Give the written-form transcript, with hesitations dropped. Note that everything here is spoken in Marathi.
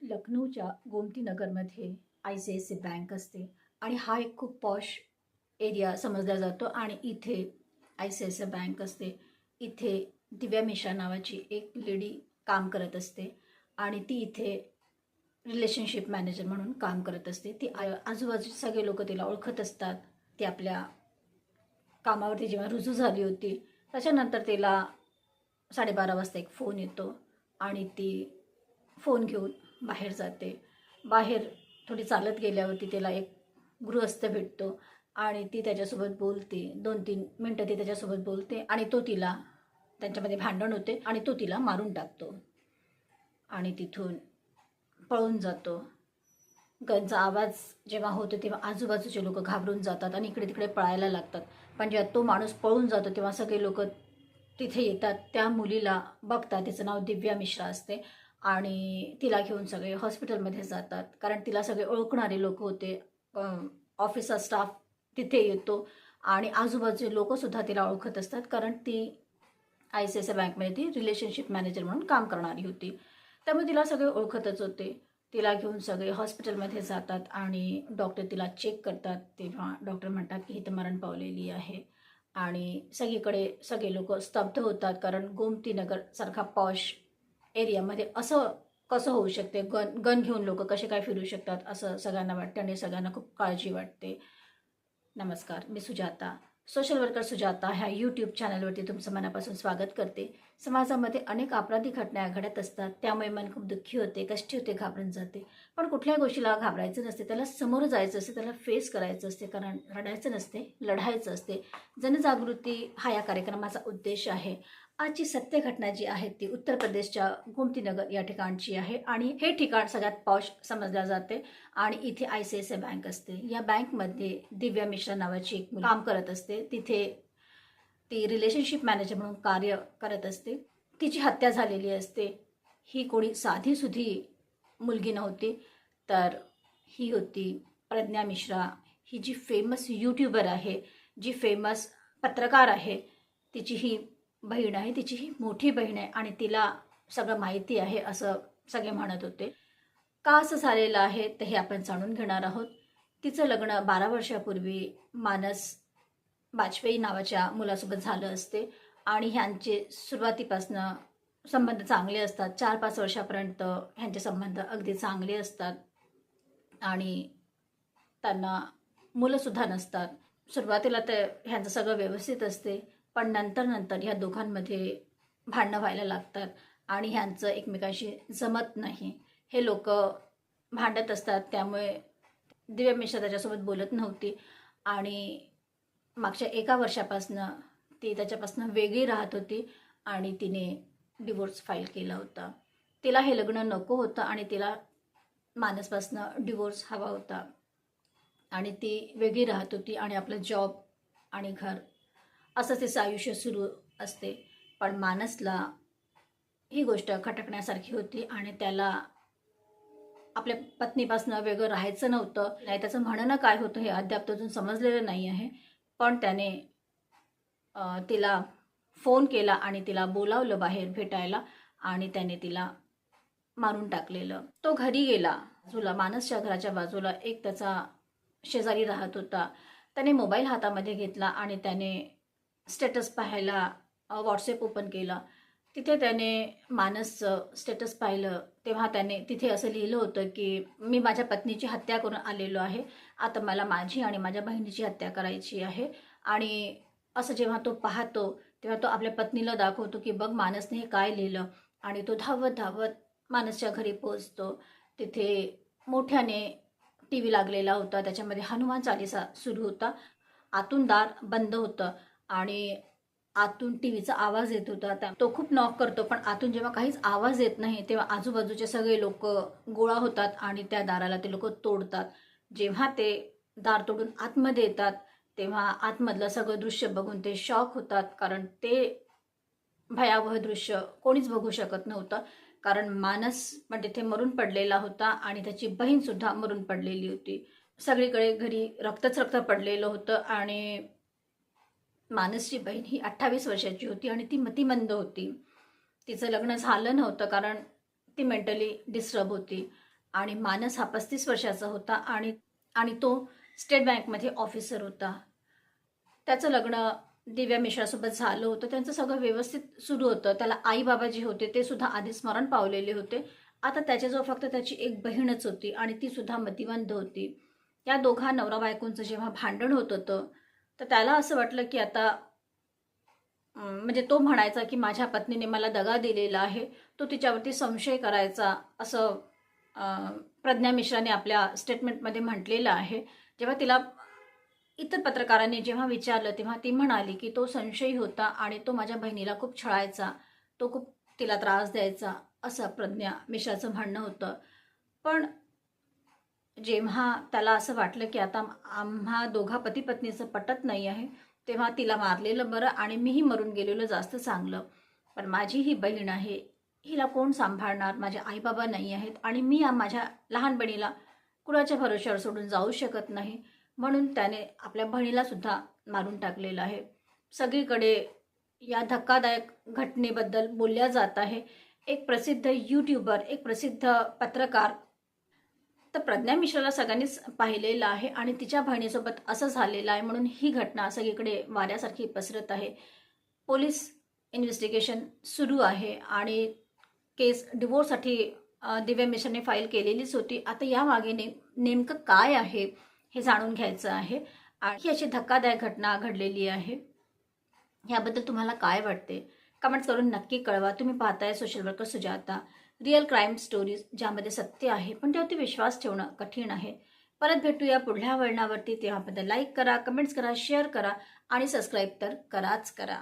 लखनौच्या गोमतीनगरमध्ये ICICI बँक असते आणि हा एक खूप पॉश एरिया समजला जातो आणि इथे ICICI बँक असते. इथे दिव्या मिश्रा नावाची एक लेडी काम करत असते आणि ती इथे रिलेशनशिप मॅनेजर म्हणून काम करत असते. ती आजूबाजूचे सगळे लोक तिला ओळखत असतात. ती आपल्या कामावरती जेव्हा रुजू झाली होती त्याच्यानंतर तिला 12:30 वाजता एक फोन येतो आणि ती फोन घेऊन बाहेर जाते. बाहेर थोडी चालत गेल्यावरती तिला एक गृहस्थ भेटतो आणि ती त्याच्यासोबत बोलते. 2-3 मिनटं ती त्याच्यासोबत बोलते आणि तो तिला त्यांच्यामध्ये भांडण होते आणि तो तिला मारून टाकतो आणि तिथून पळून जातो. गनचा आवाज जेव्हा होतो तेव्हा आजूबाजूचे लोक घाबरून जातात आणि इकडे तिकडे पळायला लागतात. पण जेव्हा तो माणूस पळून जातो तेव्हा सगळे लोक तिथे येतात. त्या मुलीला बघतात. तिचं नाव दिव्या मिश्रा असते आणि तिला घेऊन सगळे हॉस्पिटलमध्ये जातात कारण तिला सगळे ओळखणारे लोक होते. ऑफिसचा स्टाफ तिथे येतो आणि आजूबाजूचे लोकसुद्धा तिला ओळखत असतात कारण ती ICICI बँकमध्ये ती रिलेशनशिप मॅनेजर म्हणून काम करणारी होती. त्यामुळे तिला सगळे ओळखतच होते. तिला घेऊन सगळे हॉस्पिटलमध्ये जातात आणि डॉक्टर तिला चेक करतात. तेव्हा डॉक्टर म्हणतात की ही तर मरण पावलेली आहे आणि सगळीकडे सगळे लोक स्तब्ध होतात कारण गोमतीनगर सारखा पॉश एरियामध्ये असं कसं होऊ शकते. गन घेऊन लोक कसे काय फिरू शकतात असं सगळ्यांना वाटते आणि सगळ्यांना खूप काळजी वाटते. नमस्कार, मी सुजाता, सोशल वर्कर सुजाता ह्या यूट्यूब चॅनलवरती तुमचं मनापासून स्वागत करते. समाजामध्ये अनेक आपराधिक घटना घडत असतात. त्यामुळे मन खूप दुःखी होते, कष्टी होते, घाबरून जाते. पण कुठल्याही गोष्टीला घाबरायचं नसते, त्याला समोर जायचं असते, त्याला फेस करायचं असते. कारण रडायचं नसते, लढायचं असते. जनजागृती हा या कार्यक्रमाचा उद्देश आहे. आजची सत्य घटना जी आहे ती उत्तर प्रदेशच्या गोमतीनगर या ठिकाणची आहे आणि हे ठिकाण सगळ्यात पॉश समजल्या जाते आणि इथे ICICI बँक असते. या बँकमध्ये दिव्या मिश्रा नावाची एक मुलगी काम करत असते. तिथे ती रिलेशनशिप मॅनेजर म्हणून कार्य करत असते. तिची हत्या झालेली असते. ही कोणी साधीसुधी मुलगी नव्हती, तर ही होती प्रज्ञा मिश्रा. ही जी फेमस यूट्यूबर आहे, जी फेमस पत्रकार आहे, तिची ही बहीण आहे. तिची ही मोठी बहीण आहे आणि तिला सगळं माहिती आहे असं सगळे म्हणत होते. का असं झालेलं आहे तर हे आपण जाणून घेणार आहोत. तिचं लग्न 12 वर्षापूर्वी मानस वाजपेयी नावाच्या मुलासोबत झालं असते आणि ह्यांचे सुरुवातीपासनं संबंध चांगले असतात. 4-5 वर्षापर्यंत ह्यांचे संबंध अगदी चांगले असतात आणि त्यांना मुलंसुद्धा नसतात. सुरुवातीला तर ह्यांचं सगळं व्यवस्थित असते, पण नंतर ह्या दोघांमध्ये भांडणं व्हायला लागतात आणि ह्यांचं एकमेकांशी जमत नाही. हे लोक भांडत असतात. त्यामुळे दिव्या मिश्रा त्याच्यासोबत बोलत नव्हती आणि मागच्या 1 वर्षापासनं ती त्याच्यापासून वेगळी राहत होती आणि तिने डिवोर्स फाईल केला होता. तिला हे लग्न नको होतं आणि तिला मानसपासनं डिवोर्स हवा होता आणि ती वेगळी राहत होती आणि आपलं जॉब आणि घर असं तिचं आयुष्य सुरू असते. पण मानसला ही गोष्ट खटकण्यासारखी होती आणि त्याला आपल्या पत्नीपासून वेगळं राहायचं नव्हतं. नाही, त्याचं म्हणणं काय होतं हे अद्याप अजून समजलेलं नाही आहे. पण त्याने तिला फोन केला आणि तिला बोलावलं बाहेर भेटायला आणि त्याने तिला मारून टाकलेलं. तो घरी गेला. बाजूला मानसच्या घराच्या बाजूला एक त्याचा शेजारी राहत होता. त्याने मोबाईल हातामध्ये घेतला आणि त्याने स्टेटस पाहायला व्हॉट्सॲप ओपन केला. तिथे त्याने मानसचं स्टेटस पाहिलं तेव्हा त्याने तिथे असं लिहिलं होतं की मी माझ्या पत्नीची हत्या करून आलेलो आहे. आता मला माझी आणि माझ्या बहिणीची हत्या करायची आहे. आणि असं जेव्हा तो पाहतो तेव्हा तो आपल्या पत्नीला दाखवतो की बघ मानसने हे काय लिहिलं. आणि तो धावत धावत मानसच्या घरी पोहोचतो. तिथे मोठ्याने TV लागलेला होता. त्याच्यामध्ये हनुमान चालीसा सुरू होता. आतून दार बंद होतं आणि आतून टीव्हीचा आवाज येत होता. तो खूप नॉक करतो पण आतून जेव्हा काहीच आवाज येत नाही तेव्हा आजूबाजूचे सगळे लोक गोळा होतात आणि त्या दाराला ते लोक तोडतात. जेव्हा ते दार तोडून आतमध्ये येतात तेव्हा आतमधलं सगळं दृश्य बघून ते शॉक होतात कारण ते भयावह दृश्य कोणीच बघू शकत नव्हतं. कारण मानस पण तिथे मरून पडलेला होता आणि त्याची बहीण सुद्धा मरून पडलेली होती. सगळीकडे घरी रक्तच रक्त पडलेलं होतं आणि मानसची बहीण ही 28 वर्षाची होती आणि ती मतिमंद होती. तिचं लग्न झालं नव्हतं कारण ती मेंटली डिस्टर्ब होती आणि मानस हा 35 वर्षाचा होता आणि आणि तो स्टेट बँकमध्ये ऑफिसर होता. त्याचं लग्न दिव्या मिश्रासोबत झालं होतं. त्यांचं सगळं व्यवस्थित सुरू होतं. त्याला आई बाबा जे होते ते सुद्धा आधीच मरण पावलेले होते. आता त्याच्याजवळ फक्त त्याची एक बहीणच होती आणि ती सुद्धा मतिमंद होती. या दोघा नवरा बायकोंचं जेव्हा भांडण होत होतं तर त्याला असं वाटलं की आता म्हणजे तो म्हणायचा की माझ्या पत्नीने मला दगा दिलेला आहे. तो तिच्यावरती संशय करायचा असं प्रज्ञा मिश्राने आपल्या स्टेटमेंटमध्ये म्हटलेलं आहे. जेव्हा तिला इतर पत्रकारांनी जेव्हा विचारलं तेव्हा ती म्हणाली की तो संशयी होता आणि तो माझ्या बहिणीला खूप छळायचा, तो खूप तिला त्रास द्यायचा, असं प्रज्ञा मिश्राचं म्हणणं होतं. पण जेव्हा त्याला असं वाटलं की आता आम्हा दोघा पती पत्नीचं पटत नाही आहे, तेव्हा तिला मारलेलं बरं आणि मीही मरून गेलेलं जास्त चांगलं. पण माझी ही बहीण आहे, हिला कोण सांभाळणार? माझे आईबाबा नाही आहेत आणि मी माझ्या लहान बहिणीला कुणाच्या भरोश्यावर सोडून जाऊ शकत नाही. म्हणून त्याने आपल्या बहिणीला सुद्धा मारून टाकलेलं आहे. सगळीकडे या धक्कादायक घटनेबद्दल बोलल्या जात आहे. एक प्रसिद्ध यूट्यूबर, एक प्रसिद्ध पत्रकार, तर प्रज्ञा मिश्राला सगळ्यांनीच पाहिलेलं आहे आणि तिच्या बहिणीसोबत असं झालेलं आहे म्हणून ही घटना सगळीकडे वाऱ्यासारखी पसरत आहे. पोलीस इन्व्हेस्टिगेशन सुरू आहे आणि केस डिवोर्ससाठी दिव्या मिश्राने फाईल केलेलीच होती. आता यामागे नेमकं काय आहे हे जाणून घ्यायचं आहे आणि ही अशी धक्कादायक घटना घडलेली आहे. याबद्दल तुम्हाला काय वाटते? कमेंट्स करून नक्की कळवा. तुम्ही पाहताय social worker Sujata, real crime stories, ज्यामध्ये सत्य आहे पण त्यावरती विश्वास ठेवणं कठीण आहे. परत भेटूया पुढल्या वळणावरती. तेव्हाबद्दल लाईक करा, कमेंट्स करा, शेअर करा आणि सबस्क्राईब तर कराच करा.